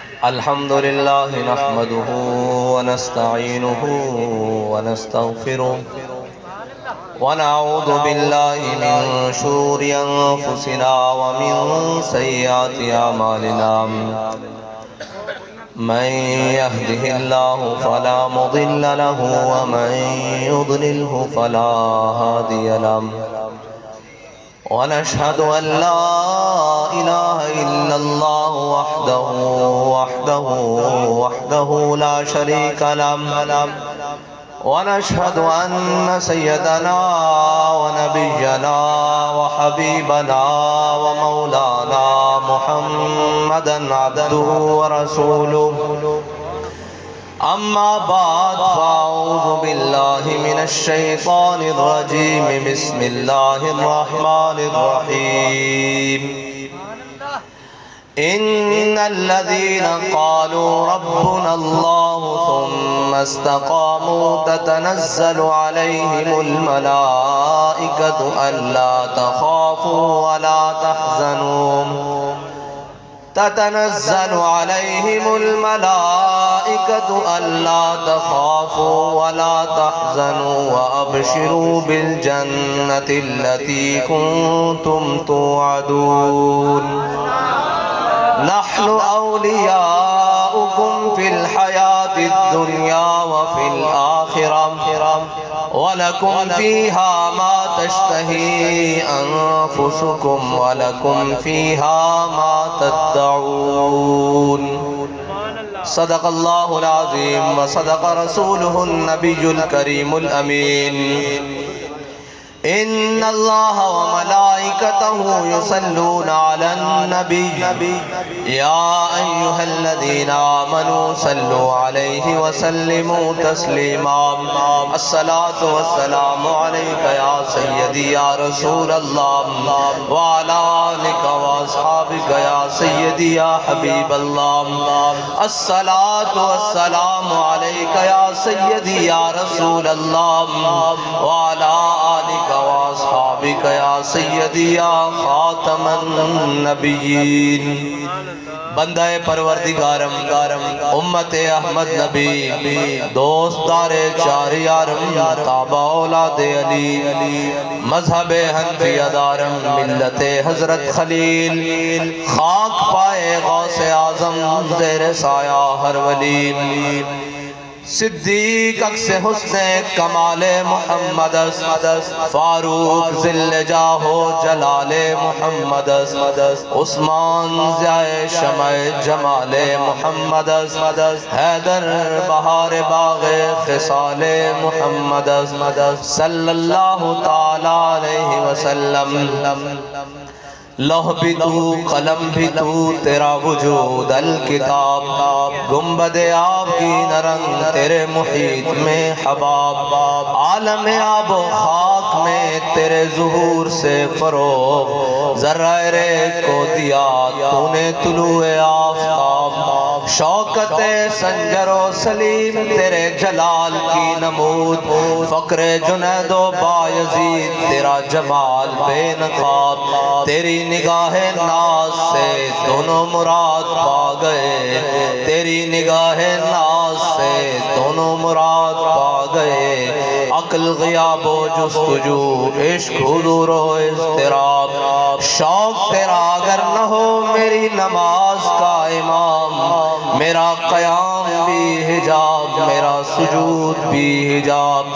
الحمد لله نحمده ونستعينه ونستغفره ونعوذ بالله من شرور أنفسنا ومن سيئات أعمالنا من يهده الله فلا مضل له ومن يضلله فلا هادي له ونشهد أن لا إله إلا الله وحده لا شريك له ونشهد أن سيدنا ونبينا وحبيبنا ومولانا محمدا عبده ورسوله أما بعد فأعوذ بالله من الشيطان الرجيم بسم الله الرحمن الرحيم إن الذين قالوا ربنا الله ثم استقاموا تتنزل عليهم الملائكة ألا تخافوا ولا تحزنوا تتنزل عليهم الملائكة ألا تخافوا ولا تحزنوا وأبشروا بالجنة التي كنتم توعدون نحن أولياؤكم في الحياة الدنيا وفي الآخرة ولكم فيها ما تشتهي أنفسكم ولكم فيها ما تدعون صدق الله العظيم وصدق رسوله النبي الكريم الأمين إن الله وملائكته يصلون على النبي يا أيها الذين آمنوا صلوا عليه وسلموا تسليما الصلاة والسلام عليك يا سيدي يا رسول الله وعلى آلك وأصحابك يا سيدي يا حبيب الله الصلاة والسلام عليك يا سيدي يا رسول الله وعلى آلك وأصحابك يا سيدي يا خاتم النبيين بندہ پروردگارم امت احمد نبی دوست دار چار یارم تابع اولاد علی مذہب حنفی دارم ملت حضرت خلیل خاک پائے غوث اعظم زیر سایہ ہر ولی صدیق اکس حسن کمال محمد فاروق ذل جاہ جلال محمد عثمان ضیاء شمع جمال محمد حیدر بہار باغ خصال محمد صلی اللہ تعالی علیہ وسلم لوح بھی تو قلم بھی تو تیرا وجود الکتاب گنبد آب کی نرنگ تیرے محیط میں حباب عالم آب و خاک میں تیرے ظہور سے فروغ ذرائر کو دیا تو نے طلوع آفتاب شوکت سنجر و سلیم تیرے جلال کی نمود فقر جنید و بایزید تیرا جمال بے نقاب تیری نگاہ ناز سے دونوں مراد پا گئے تیری نگاہ ناز سے دونوں مراد پا گئے عقل غیاب و جستجو عشق حضور و اضطراب شوق تیرا اگر نہ ہو میری نماز کا امام میرا قیام بھی حجاب میرا سجود بھی حجاب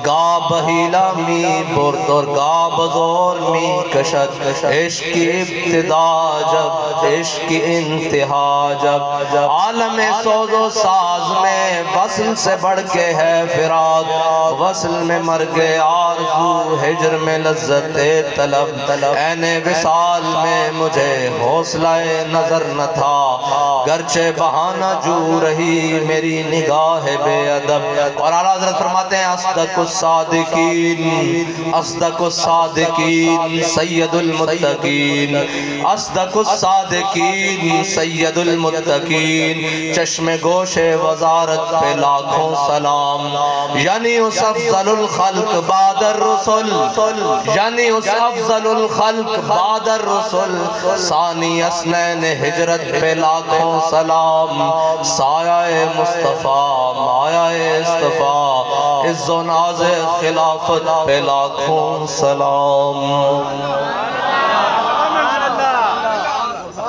گا بہیلا می برد اور گا بزور می کشت عشق کی ابتدا جب عشق کی انتہا جب عالم سوز و ساز میں وصل سے بڑھ کے ہے فراق وصل میں مرگ آرزو ہجر میں لذت طلب عین وصال میں مجھے حوصلہ نظر نہ تھا گرچہ بہانہ جو رہی میری نگاہ صاحب ادب. اور اعلیٰ حضرت فرماتے ہیں اصدق الصادقین سید المتقین، اصدق الصادقین سید المتقین. چشم گوش وزارت پہ لاکھوں سلام. یعنی اس افضل الخلق بعد الرسل، یعنی اس افضل الخلق بعد الرسل. ثانی اسنین ہجرت پہ لاکھوں سلام. سایہ مصطفیٰ مایہ اصطفیٰ، عز و ناز خلافت پہ لاکھوں سلام.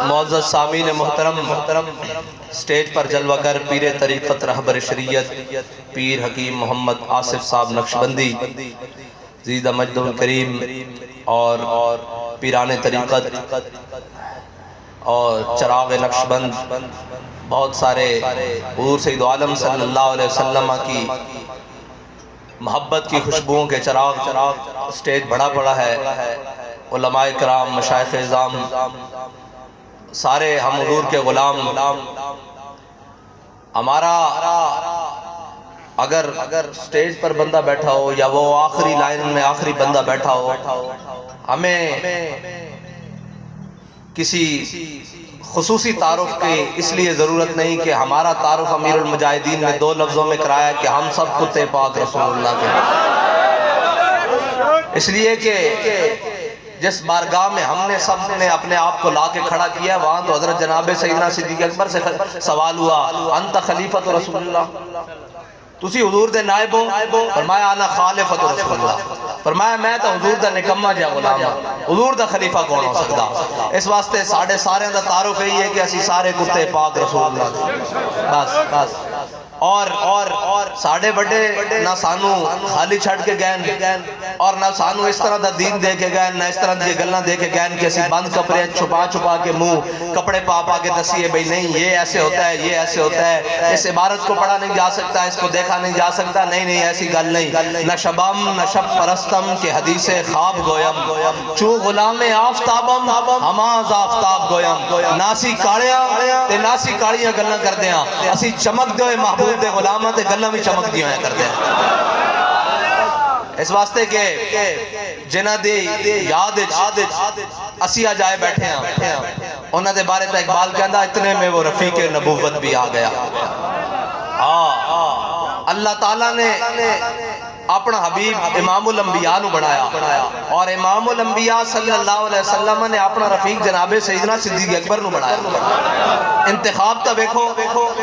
معزز سامعین محترم، سٹیج پر جلوہ گر پیر طریقت رہبر شریعت پیر حکیم محمد آصف صاحب نقشبندی زیدہ مجد الکریم اور پیران طریقت اور چراغ نقشبند، بہت سارے حضور سید عالم صلی اللہ علیہ وسلم کی محبت کی خوشبوؤں کے چراغ. سٹیج بڑا پڑا ہے. علماء کرام، مشائخ اعظام، سارے ہم حضور کے غلام. ہمارا اگر سٹیج پر بندہ بیٹھا ہو یا وہ آخری لائن میں آخری بندہ بیٹھا ہو، ہمیں کسی خصوصی تعارف کی اس لیے ضرورت نہیں کہ ہمارا تعارف امیر المجاہدین نے 2 لفظوں میں کرایا کہ ہم سب کتے پاک رسول اللہ کے. اس لیے کہ جس بارگاہ میں ہم نے سب نے اپنے آپ کو لا کے کھڑا کیا، وہاں تو حضرت جناب سیدنا صدیق اکبر سے سوال ہوا، انت خلیفۃ رسول اللہ، تسی حضور دے نائب ہو؟ فرمایا انا خالفۃ رسول اللہ. فرمایا میں تو حضور دا نکمہ جا غلام ہوں، حضور دا خلیفہ کون ہو سکتا. اس واسطے سارے دا تعارف یہی ہے کہ اسی سارے کتے پاک رسول اللہ. بس اور ساڑھے بڑے نہ سانو خالی چھڑ کے گئن اور نہ سانو اس طرح دا دین دے کے گئن، نہ اس طرح دی گلنا دے کے گئن کہ اسی بند کپڑے چھپا کے منہ کپڑے پا کے دسیے بھئی نہیں یہ ایسے ہوتا ہے، یہ ایسے ہوتا ہے، اس عبارت کو پڑھا نہیں جا سکتا، اس کو دیکھا نہیں جا سکتا. نہیں ایسی گل نہیں. نہ شبم نہ شب پرستم کے حدیث خواب گویم، چو غلام آفتابم ہماز آفتاب گویم. ناسی کاڑیاں تے ناسی کاڑیاں گلنا کر دیاں، اسی چمک دے محبوب دے غلامہ تے گلنا بھی چمک دیاں کر دیاں. اس واسطے کہ جنہ دی یاد اسی آجائے بیٹھے ہیں، انہ دے بارے تا اقبال کہندہ اتنے میں وہ رفیق نبوت بھی آ گیا. اللہ تعالیٰ نے اپنا حبیب امام الانبیاء نو بنایا اور امام الانبیاء صلی اللہ علیہ وسلم نے اپنا رفیق جناب سیدنا صدیق اکبر نو بنایا. انتخاب تا دیکھو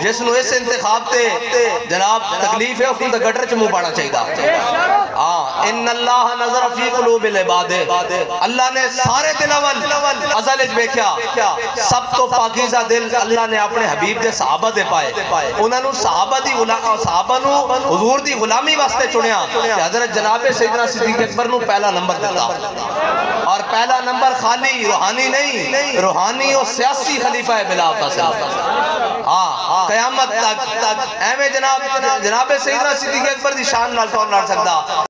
جس نو اس انتخاب تے جناب تکلیف ہے اس کو گٹر چ منہ پانا چاہیے. ان اللہ نظر فی قلوب العباد، اللہ نے سارے دل ازل وچ ویکھیا، سب تو پاکیزہ دل اللہ نے اپنے حبیب دے صحابہ دے پائے. انہاں نو صحابہ نو حضور دی غلامی واسطے چنیا کہ حضرت جناب سیدنا صدیق اکبر نو پہلا نمبر دیتا. اور پہلا نمبر خالی روحانی نہیں، روحانی اور سیاسی خلیفہ ہے بلا فاصلہ. قیامت تک ایویں جناب سیدنا صدیق اکبر دی شان نال کون لڑ سکتا.